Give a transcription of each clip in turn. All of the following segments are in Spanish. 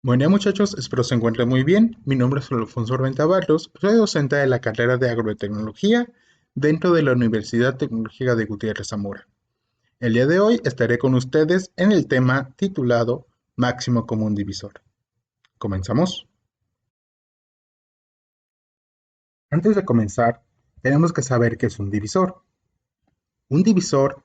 Buen día muchachos, espero se encuentren muy bien. Mi nombre es Alfonso Barrios, soy docente de la carrera de Agrotecnología dentro de la Universidad Tecnológica de Gutiérrez Zamora. El día de hoy estaré con ustedes en el tema titulado Máximo Común Divisor. ¿Comenzamos? Antes de comenzar, tenemos que saber qué es un divisor. Un divisor,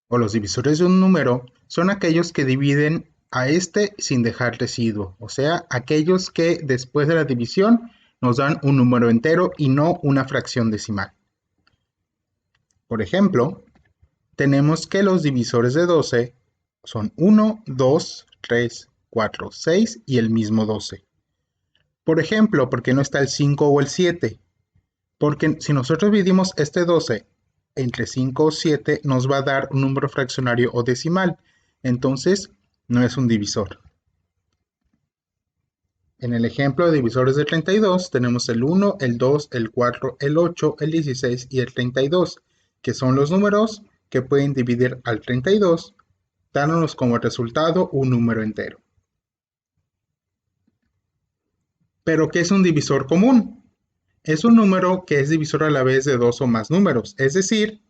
o los divisores de un número, son aquellos que dividen a este sin dejar residuo, o sea, aquellos que después de la división nos dan un número entero y no una fracción decimal. Por ejemplo, tenemos que los divisores de 12 son 1, 2, 3, 4, 6 y el mismo 12. Por ejemplo, ¿por qué no está el 5 o el 7? Porque si nosotros dividimos este 12 entre 5 o 7, nos va a dar un número fraccionario o decimal. Entonces, no es un divisor. En el ejemplo de divisores de 32, tenemos el 1, el 2, el 4, el 8, el 16 y el 32, que son los números que pueden dividir al 32, dándonos como resultado un número entero. ¿Pero qué es un divisor común? Es un número que es divisor a la vez de dos o más números, es decir,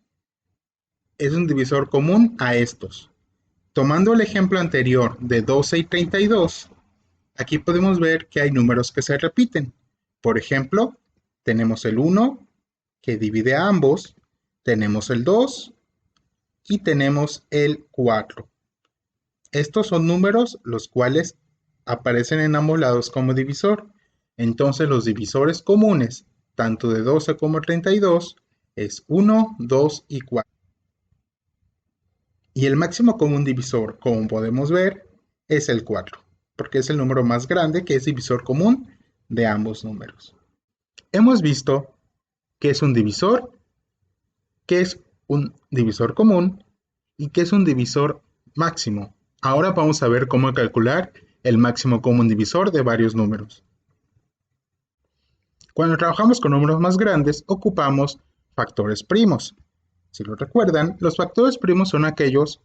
es un divisor común a estos. Tomando el ejemplo anterior de 12 y 32, aquí podemos ver que hay números que se repiten. Por ejemplo, tenemos el 1 que divide a ambos, tenemos el 2 y tenemos el 4. Estos son números los cuales aparecen en ambos lados como divisor. Entonces los divisores comunes, tanto de 12 como 32, es 1, 2 y 4. Y el máximo común divisor, como podemos ver, es el 4, porque es el número más grande que es divisor común de ambos números. Hemos visto qué es un divisor, qué es un divisor común y qué es un divisor máximo. Ahora vamos a ver cómo calcular el máximo común divisor de varios números. Cuando trabajamos con números más grandes, ocupamos factores primos. Si lo recuerdan, los factores primos son aquellos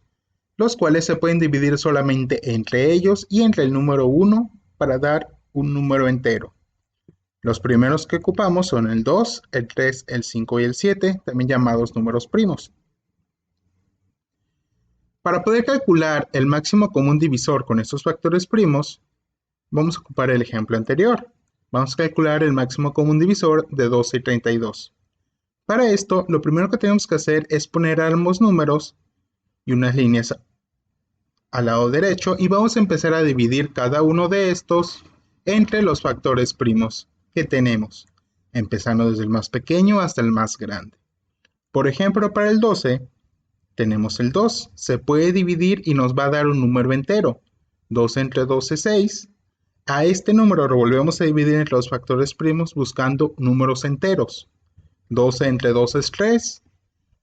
los cuales se pueden dividir solamente entre ellos y entre el número 1 para dar un número entero. Los primeros que ocupamos son el 2, el 3, el 5 y el 7, también llamados números primos. Para poder calcular el máximo común divisor con estos factores primos, vamos a ocupar el ejemplo anterior. Vamos a calcular el máximo común divisor de 12 y 32. Para esto, lo primero que tenemos que hacer es poner ambos números y unas líneas al lado derecho y vamos a empezar a dividir cada uno de estos entre los factores primos que tenemos, empezando desde el más pequeño hasta el más grande. Por ejemplo, para el 12, tenemos el 2, se puede dividir y nos va a dar un número entero. 2 entre 2 es 6. A este número lo volvemos a dividir entre los factores primos buscando números enteros. 12 entre 2 es 3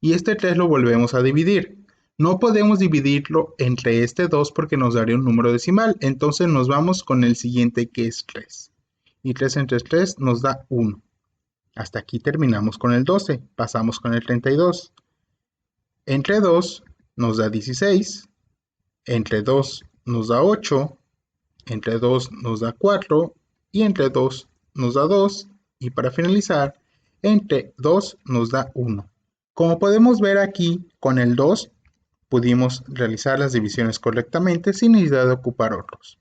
y este 3 lo volvemos a dividir. No podemos dividirlo entre este 2 porque nos daría un número decimal, entonces nos vamos con el siguiente que es 3. Y 3 entre 3 nos da 1. Hasta aquí terminamos con el 12, pasamos con el 32. Entre 2 nos da 16, entre 2 nos da 8, entre 2 nos da 4 y entre 2 nos da 2 y para finalizar, entre 2 nos da 1. Como podemos ver aquí, con el 2 pudimos realizar las divisiones correctamente sin necesidad de ocupar otros.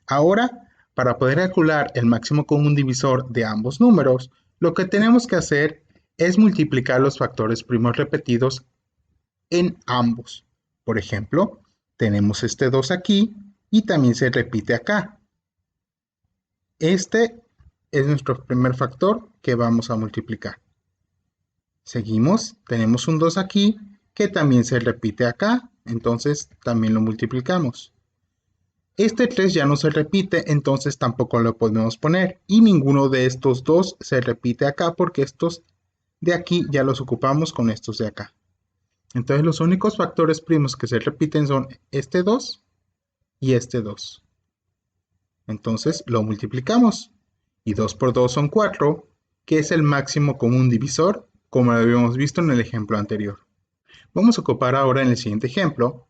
Ahora, para poder calcular el máximo común divisor de ambos números, lo que tenemos que hacer es multiplicar los factores primos repetidos en ambos. Por ejemplo, tenemos este 2 aquí y también se repite acá. Este es nuestro primer factor que vamos a multiplicar. Seguimos, tenemos un 2 aquí que también se repite acá, entonces también lo multiplicamos. Este 3 ya no se repite, entonces tampoco lo podemos poner. Y ninguno de estos dos se repite acá porque estos de aquí ya los ocupamos con estos de acá. Entonces los únicos factores primos que se repiten son este 2 y este 2. Entonces lo multiplicamos. Y 2 por 2 son 4, que es el máximo común divisor, como lo habíamos visto en el ejemplo anterior. Vamos a ocupar ahora en el siguiente ejemplo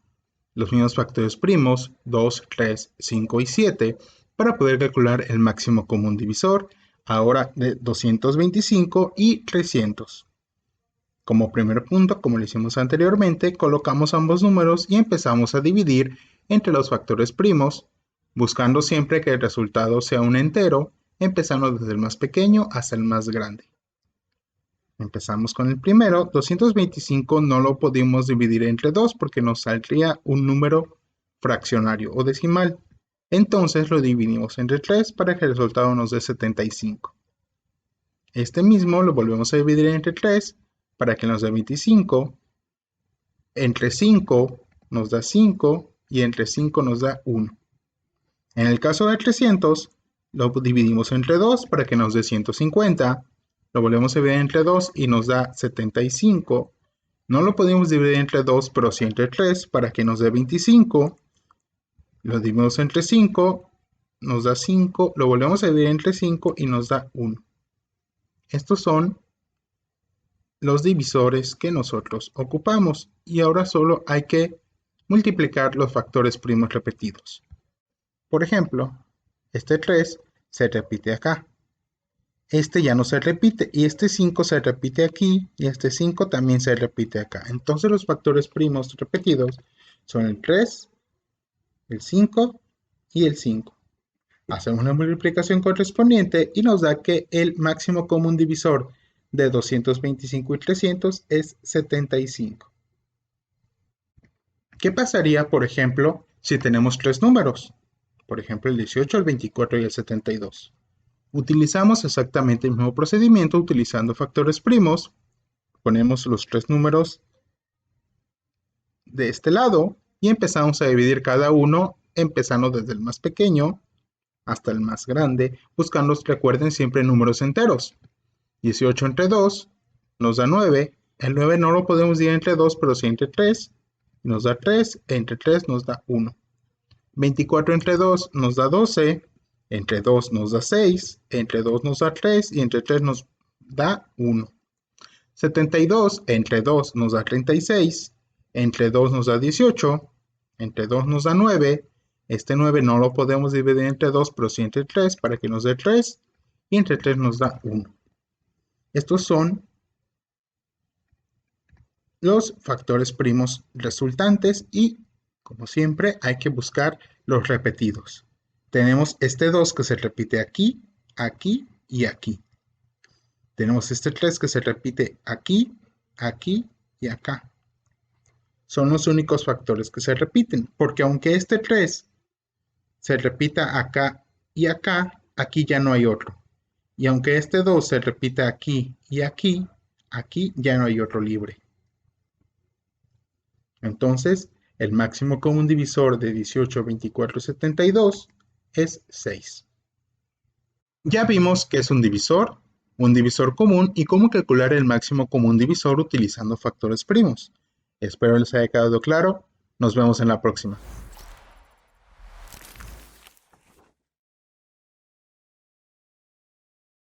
los mismos factores primos, 2, 3, 5 y 7, para poder calcular el máximo común divisor, ahora de 225 y 300. Como primer punto, como lo hicimos anteriormente, colocamos ambos números y empezamos a dividir entre los factores primos, buscando siempre que el resultado sea un entero, empezando desde el más pequeño hasta el más grande. Empezamos con el primero. 225 no lo podemos dividir entre 2 porque nos saldría un número fraccionario o decimal. Entonces lo dividimos entre 3 para que el resultado nos dé 75. Este mismo lo volvemos a dividir entre 3 para que nos dé 25. Entre 5 nos da 5 y entre 5 nos da 1. En el caso de 300, lo dividimos entre 2 para que nos dé 150. Lo volvemos a dividir entre 2 y nos da 75. No lo podemos dividir entre 2, pero sí entre 3 para que nos dé 25. Lo dividimos entre 5, nos da 5. Lo volvemos a dividir entre 5 y nos da 1. Estos son los divisores que nosotros ocupamos. Y ahora solo hay que multiplicar los factores primos repetidos. Por ejemplo, este 3 se repite acá. Este ya no se repite y este 5 se repite aquí y este 5 también se repite acá. Entonces los factores primos repetidos son el 3, el 5 y el 5. Hacemos la multiplicación correspondiente y nos da que el máximo común divisor de 225 y 300 es 75. ¿Qué pasaría, por ejemplo, si tenemos tres números? Por ejemplo, el 18, el 24 y el 72. Utilizamos exactamente el mismo procedimiento utilizando factores primos. Ponemos los tres números de este lado y empezamos a dividir cada uno empezando desde el más pequeño hasta el más grande, buscando, recuerden, siempre números enteros. 18 entre 2 nos da 9. El 9 no lo podemos dividir entre 2, pero sí entre 3. Nos da 3, entre 3 nos da 1. 24 entre 2 nos da 12. Entre 2 nos da 6, entre 2 nos da 3 y entre 3 nos da 1. 72 entre 2 nos da 36, entre 2 nos da 18, entre 2 nos da 9. Este 9 no lo podemos dividir entre 2, pero sí entre 3 para que nos dé 3 y entre 3 nos da 1. Estos son los factores primos resultantes y, como siempre, hay que buscar los repetidos. Tenemos este 2 que se repite aquí, aquí y aquí. Tenemos este 3 que se repite aquí, aquí y acá. Son los únicos factores que se repiten, porque aunque este 3 se repita acá y acá, aquí ya no hay otro. Y aunque este 2 se repita aquí y aquí, aquí ya no hay otro libre. Entonces, el máximo común divisor de 18, 24 y 72 es 6. Ya vimos qué es un divisor común y cómo calcular el máximo común divisor utilizando factores primos. Espero les haya quedado claro. Nos vemos en la próxima.